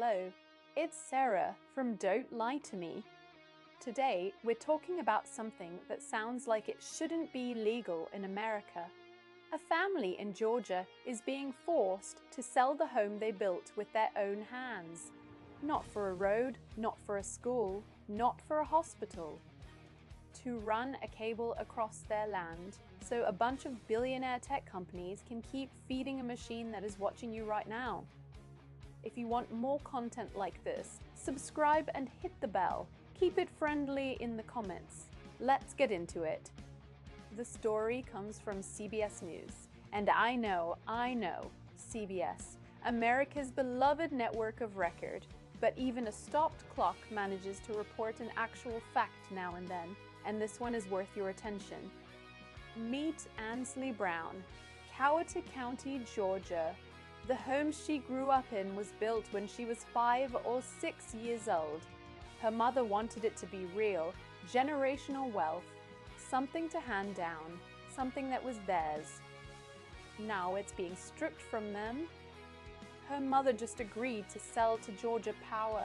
Hello, it's Sarah from Don't Lie to Me. Today, we're talking about something that sounds like it shouldn't be legal in America. A family in Georgia is being forced to sell the home they built with their own hands. Not for a road, not for a school, not for a hospital. To run a cable across their land so a bunch of billionaire tech companies can keep feeding a machine that is watching you right now. If you want more content like this, subscribe and hit the bell. Keep it friendly in the comments. Let's get into it. The story comes from CBS News. And I know, CBS, America's beloved network of record. But even a stopped clock manages to report an actual fact now and then, and this one is worth your attention. Meet Ansley Brown, Coweta County, Georgia. The home she grew up in was built when she was 5 or 6 years old. Her mother wanted it to be real, generational wealth, something to hand down, something that was theirs. Now it's being stripped from them. Her mother just agreed to sell to Georgia Power,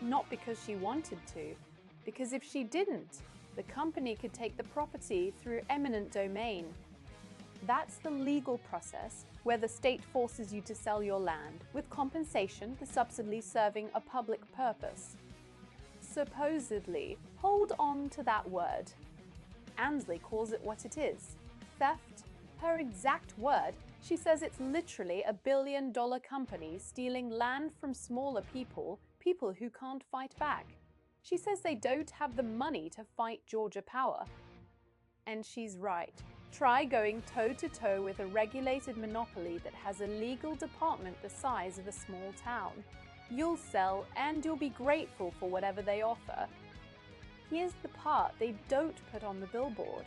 not because she wanted to, because if she didn't, the company could take the property through eminent domain. That's the legal process where the state forces you to sell your land, with compensation, the subsidy serving a public purpose. Supposedly, hold on to that word. Ansley calls it what it is, theft. Her exact word, she says it's literally a billion-dollar company stealing land from smaller people who can't fight back. She says they don't have the money to fight Georgia Power. And she's right. Try going toe-to-toe with a regulated monopoly that has a legal department the size of a small town. You'll sell and you'll be grateful for whatever they offer. Here's the part they don't put on the billboard.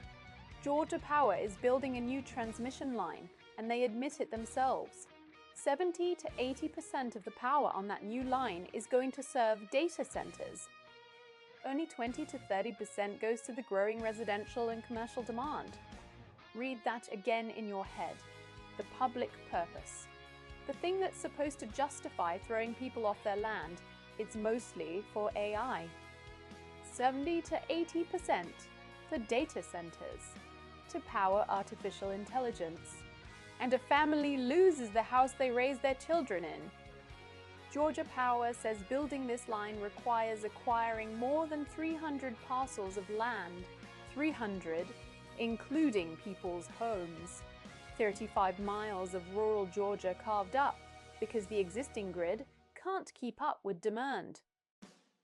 Georgia Power is building a new transmission line, and they admit it themselves. 70 to 80% of the power on that new line is going to serve data centers. Only 20 to 30% goes to the growing residential and commercial demand. Read that again in your head. The public purpose. The thing that's supposed to justify throwing people off their land, it's mostly for AI. 70 to 80% for data centers, to power artificial intelligence. And a family loses the house they raise their children in. Georgia Power says building this line requires acquiring more than 300 parcels of land, 300, including people's homes. 35 miles of rural Georgia carved up because the existing grid can't keep up with demand.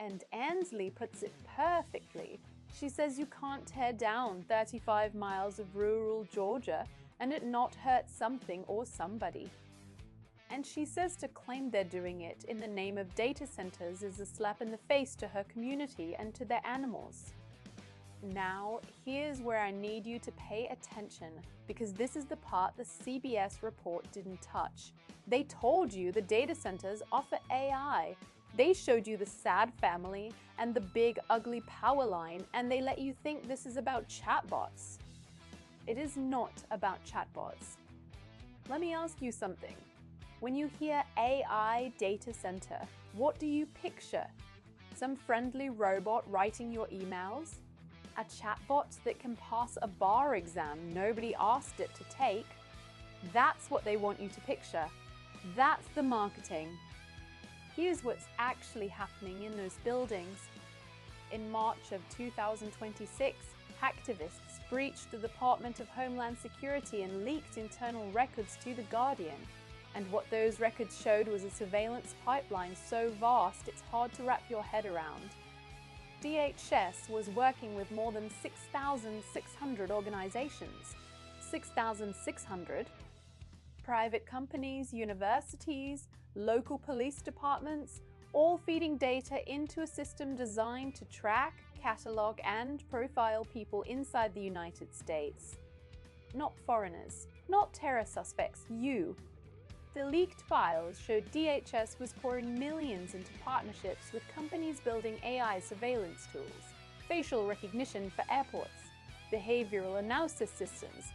And Ansley puts it perfectly. She says you can't tear down 35 miles of rural Georgia and it not hurt something or somebody. And she says to claim they're doing it in the name of data centers is a slap in the face to her community and to their animals. Now, here's where I need you to pay attention, because this is the part the CBS report didn't touch. They told you the data centers offer AI. They showed you the sad family and the big ugly power line, and they let you think this is about chatbots. It is not about chatbots. Let me ask you something. When you hear AI data center, what do you picture? Some friendly robot writing your emails? A chatbot that can pass a bar exam nobody asked it to take? That's what they want you to picture. That's the marketing. Here's what's actually happening in those buildings. In March of 2026, hacktivists breached the Department of Homeland Security and leaked internal records to The Guardian. And what those records showed was a surveillance pipeline so vast it's hard to wrap your head around. DHS was working with more than 6,600 organizations. 6,600? Private companies, universities, local police departments, all feeding data into a system designed to track, catalog, and profile people inside the United States. Not foreigners, not terror suspects, you. The leaked files showed DHS was pouring millions into partnerships with companies building AI surveillance tools, facial recognition for airports, behavioral analysis systems,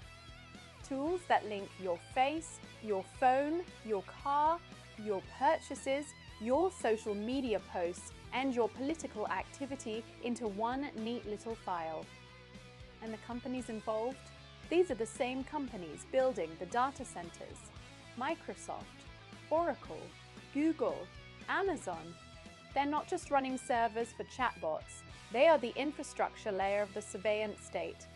tools that link your face, your phone, your car, your purchases, your social media posts, and your political activity into one neat little file. And the companies involved? These are the same companies building the data centers: Microsoft, Oracle, Google, Amazon. They're not just running servers for chatbots, they are the infrastructure layer of the surveillance state.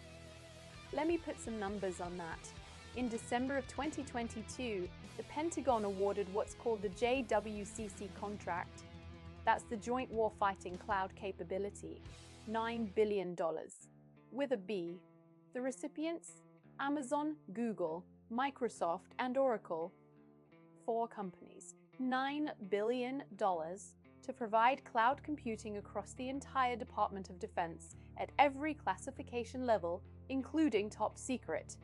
Let me put some numbers on that. In December of 2022, the Pentagon awarded what's called the JWCC contract. That's the Joint Warfighting Cloud Capability, $9 billion, with a B. The recipients? Amazon, Google, Microsoft, and Oracle. 4 companies, $9 billion to provide cloud computing across the entire Department of Defense at every classification level, including top secret.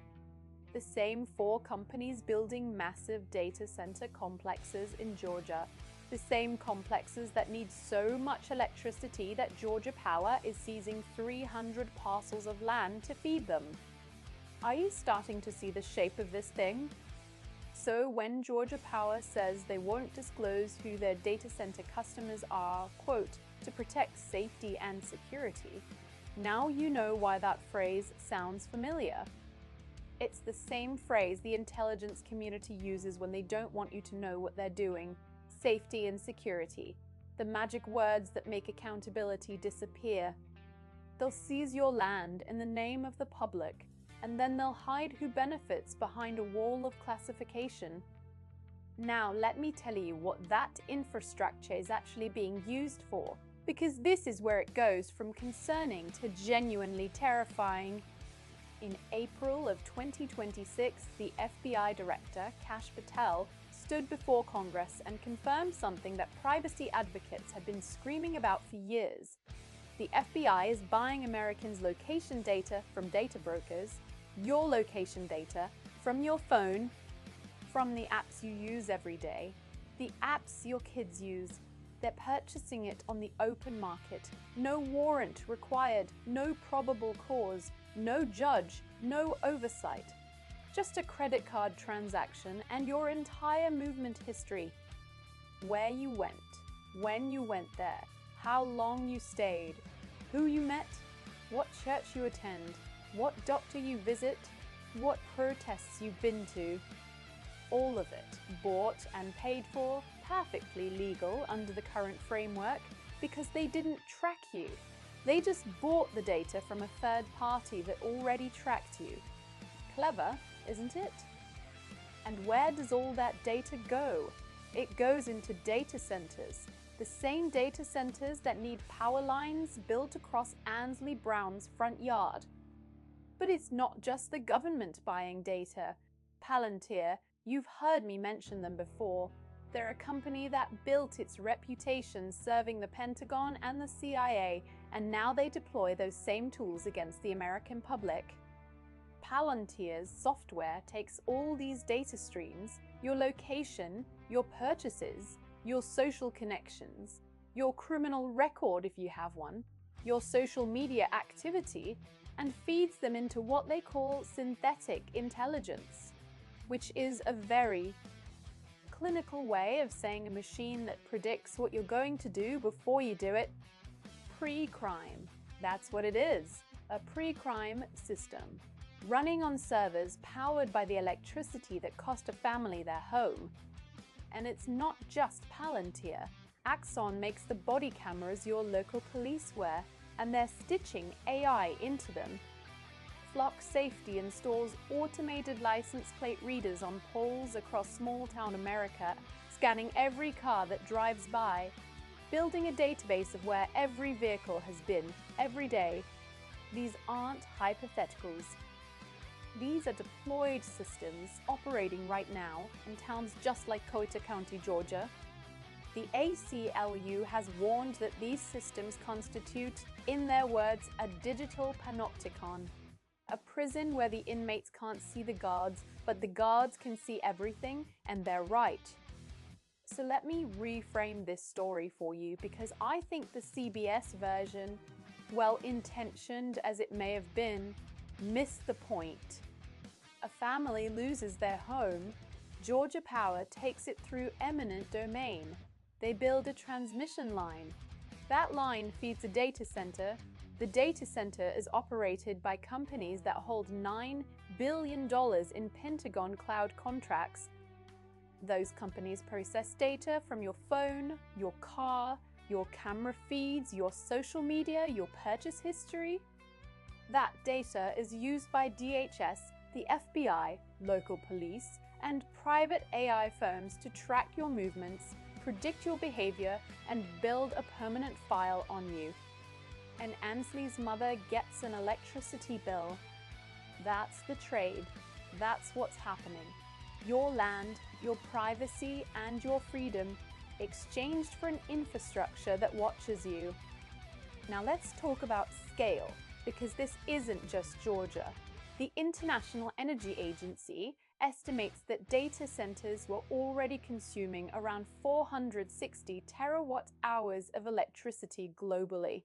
The same 4 companies building massive data center complexes in Georgia, the same complexes that need so much electricity that Georgia Power is seizing 300 parcels of land to feed them. Are you starting to see the shape of this thing? So when Georgia Power says they won't disclose who their data center customers are, quote, to protect safety and security, now you know why that phrase sounds familiar. It's the same phrase the intelligence community uses when they don't want you to know what they're doing: safety and security, the magic words that make accountability disappear. They'll seize your land in the name of the public, and then they'll hide who benefits behind a wall of classification. Now let me tell you what that infrastructure is actually being used for, because this is where it goes from concerning to genuinely terrifying. In April of 2026, the FBI Director, Kash Patel, stood before Congress and confirmed something that privacy advocates had been screaming about for years. The FBI is buying Americans' location data from data brokers, your location data from your phone, from the apps you use every day, the apps your kids use. They're purchasing it on the open market. No warrant required, no probable cause, no judge, no oversight. Just a credit card transaction and your entire movement history. Where you went, when you went there, how long you stayed, who you met, what church you attend, what doctor you visit, what protests you've been to. All of it bought and paid for, perfectly legal under the current framework, because they didn't track you. They just bought the data from a third party that already tracked you. Clever, isn't it? And where does all that data go? It goes into data centers, the same data centers that need power lines built across Ansley Brown's front yard. But it's not just the government buying data. Palantir, you've heard me mention them before. They're a company that built its reputation serving the Pentagon and the CIA, and now they deploy those same tools against the American public. Palantir's software takes all these data streams, your location, your purchases, your social connections, your criminal record if you have one, your social media activity, and feeds them into what they call synthetic intelligence, which is a very clinical way of saying a machine that predicts what you're going to do before you do it. Pre-crime. That's what it is, a pre-crime system, running on servers powered by the electricity that cost a family their home. And it's not just Palantir. Axon makes the body cameras your local police wear, and they're stitching AI into them. Flock Safety installs automated license plate readers on poles across small-town America, scanning every car that drives by, building a database of where every vehicle has been, every day. These aren't hypotheticals. These are deployed systems operating right now in towns just like Coweta County, Georgia. The ACLU has warned that these systems constitute, in their words, a digital panopticon. A prison where the inmates can't see the guards, but the guards can see everything, and they're right. So let me reframe this story for you, because I think the CBS version, well-intentioned as it may have been, missed the point. A family loses their home, Georgia Power takes it through eminent domain. They build a transmission line. That line feeds a data center. The data center is operated by companies that hold $9 billion in Pentagon cloud contracts. Those companies process data from your phone, your car, your camera feeds, your social media, your purchase history. That data is used by DHS, the FBI, local police, and private AI firms to track your movements, predict your behavior, and build a permanent file on you. And Ansley's mother gets an electricity bill. That's the trade. That's what's happening. Your land, your privacy, and your freedom exchanged for an infrastructure that watches you. Now let's talk about scale, because this isn't just Georgia. The International Energy Agency estimates that data centers were already consuming around 460 terawatt-hours of electricity globally.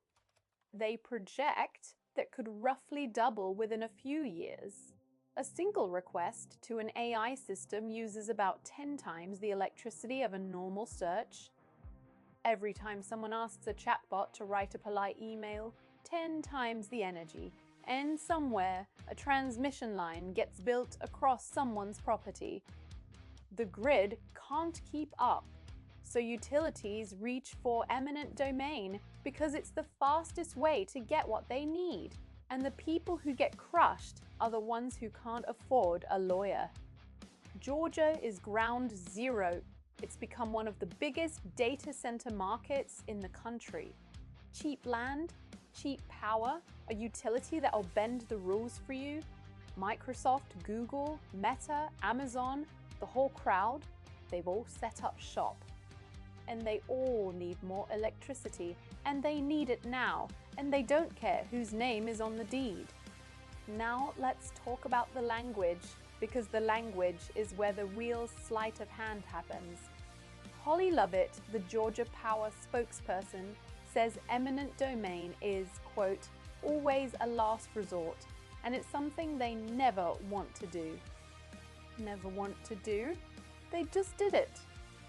They project that could roughly double within a few years. A single request to an AI system uses about 10 times the electricity of a normal search. Every time someone asks a chatbot to write a polite email, 10 times the energy. And somewhere, a transmission line gets built across someone's property. The grid can't keep up, so utilities reach for eminent domain because it's the fastest way to get what they need. And the people who get crushed are the ones who can't afford a lawyer. Georgia is ground zero. It's become one of the biggest data center markets in the country. Cheap land, cheap power, a utility that'll bend the rules for you. Microsoft, Google, Meta, Amazon, the whole crowd, they've all set up shop. And they all need more electricity, and they need it now, and they don't care whose name is on the deed. Now let's talk about the language, because the language is where the real sleight of hand happens. Holly Lovett, the Georgia Power spokesperson, says eminent domain is, quote, always a last resort, and it's something they never want to do. Never want to do? They just did it.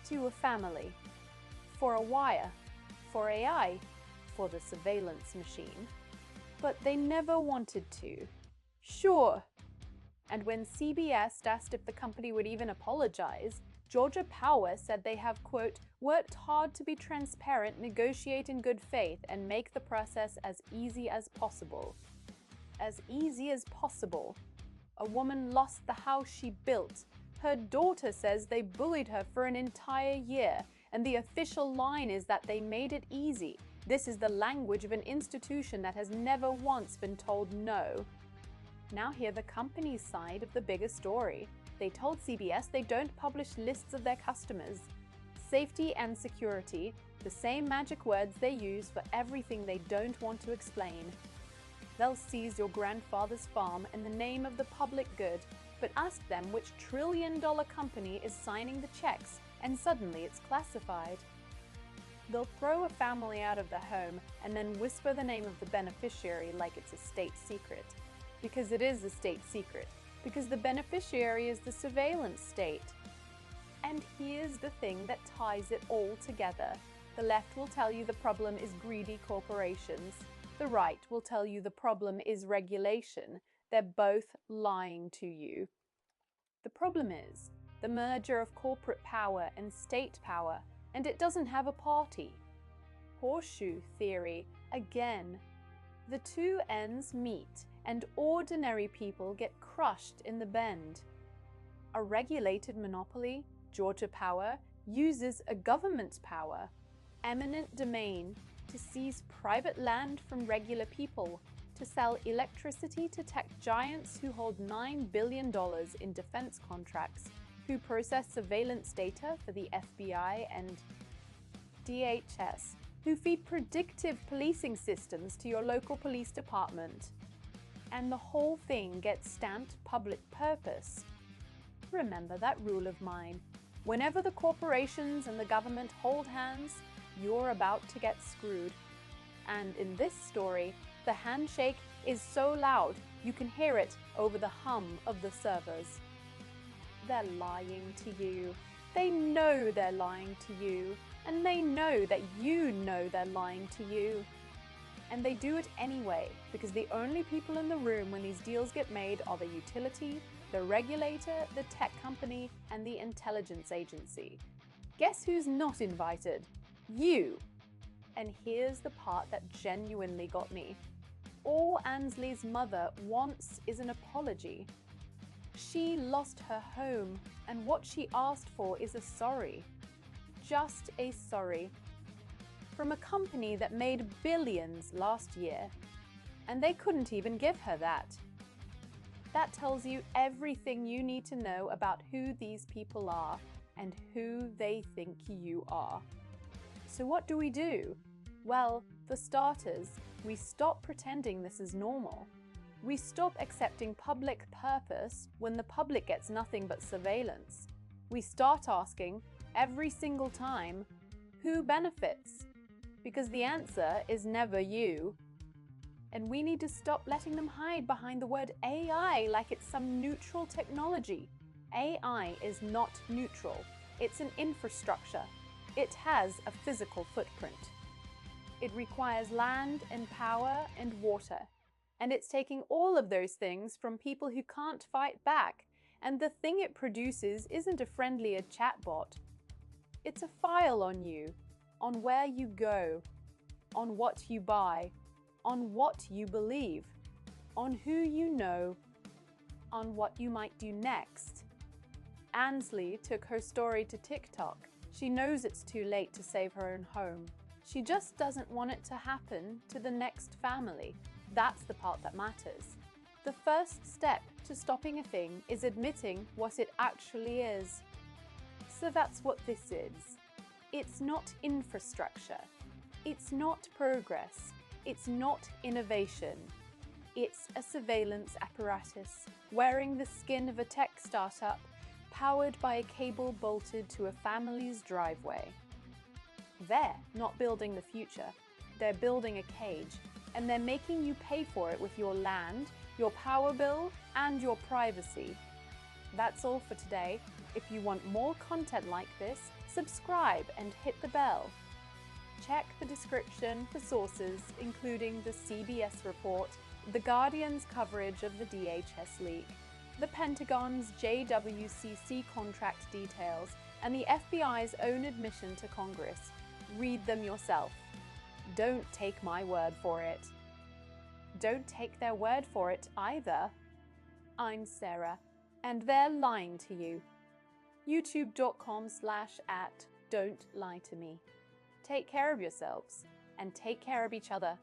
To a family. For a wire. For AI. For the surveillance machine. But they never wanted to. Sure. And when CBS asked if the company would even apologize, Georgia Power said they have, quote, worked hard to be transparent, negotiate in good faith, and make the process as easy as possible. As easy as possible. A woman lost the house she built. Her daughter says they bullied her for an entire year, and the official line is that they made it easy. This is the language of an institution that has never once been told no. Now hear the company's side of the bigger story. They told CBS they don't publish lists of their customers. Safety and security, the same magic words they use for everything they don't want to explain. They'll seize your grandfather's farm in the name of the public good, but ask them which trillion-dollar company is signing the checks, and suddenly it's classified. They'll throw a family out of the home and then whisper the name of the beneficiary like it's a state secret. Because it is a state secret. Because the beneficiary is the surveillance state. And here's the thing that ties it all together. The left will tell you the problem is greedy corporations. The right will tell you the problem is regulation. They're both lying to you. The problem is the merger of corporate power and state power, and it doesn't have a party. Horseshoe theory, again. The two ends meet, and ordinary people get crushed in the bend. A regulated monopoly, Georgia Power, uses a government's power, eminent domain, to seize private land from regular people, to sell electricity to tech giants who hold $9 billion in defense contracts, who process surveillance data for the FBI and DHS, who feed predictive policing systems to your local police department. And the whole thing gets stamped public purpose. Remember that rule of mine. Whenever the corporations and the government hold hands, you're about to get screwed. And in this story, the handshake is so loud you can hear it over the hum of the servers. They're lying to you. They know they're lying to you. And they know that you know they're lying to you. And they do it anyway, because the only people in the room when these deals get made are the utility, the regulator, the tech company, and the intelligence agency. Guess who's not invited? You! And here's the part that genuinely got me. All Ansley's mother wants is an apology. She lost her home, and what she asked for is a sorry. Just a sorry. From a company that made billions last year, and they couldn't even give her that. That tells you everything you need to know about who these people are and who they think you are. So what do we do? Well, for starters, we stop pretending this is normal. We stop accepting public purpose when the public gets nothing but surveillance. We start asking, every single time, who benefits? Because the answer is never you. And we need to stop letting them hide behind the word AI like it's some neutral technology. AI is not neutral. It's an infrastructure. It has a physical footprint. It requires land and power and water. And it's taking all of those things from people who can't fight back. And the thing it produces isn't a friendlier chatbot. It's a file on you, on where you go, on what you buy, on what you believe, on who you know, on what you might do next. Ansley took her story to TikTok. She knows it's too late to save her own home. She just doesn't want it to happen to the next family. That's the part that matters. The first step to stopping a thing is admitting what it actually is. So that's what this is. It's not infrastructure. It's not progress. It's not innovation. It's a surveillance apparatus wearing the skin of a tech startup powered by a cable bolted to a family's driveway. They're not building the future. They're building a cage, and they're making you pay for it with your land, your power bill, and your privacy. That's all for today. If you want more content like this, subscribe and hit the bell. Check the description for sources, including the CBS report, The Guardian's coverage of the DHS leak, the Pentagon's JWCC contract details, and the FBI's own admission to Congress. Read them yourself. Don't take my word for it. Don't take their word for it either. I'm Sarah, and they're lying to you. youtube.com/@DontLieToMe. Take care of yourselves, and take care of each other.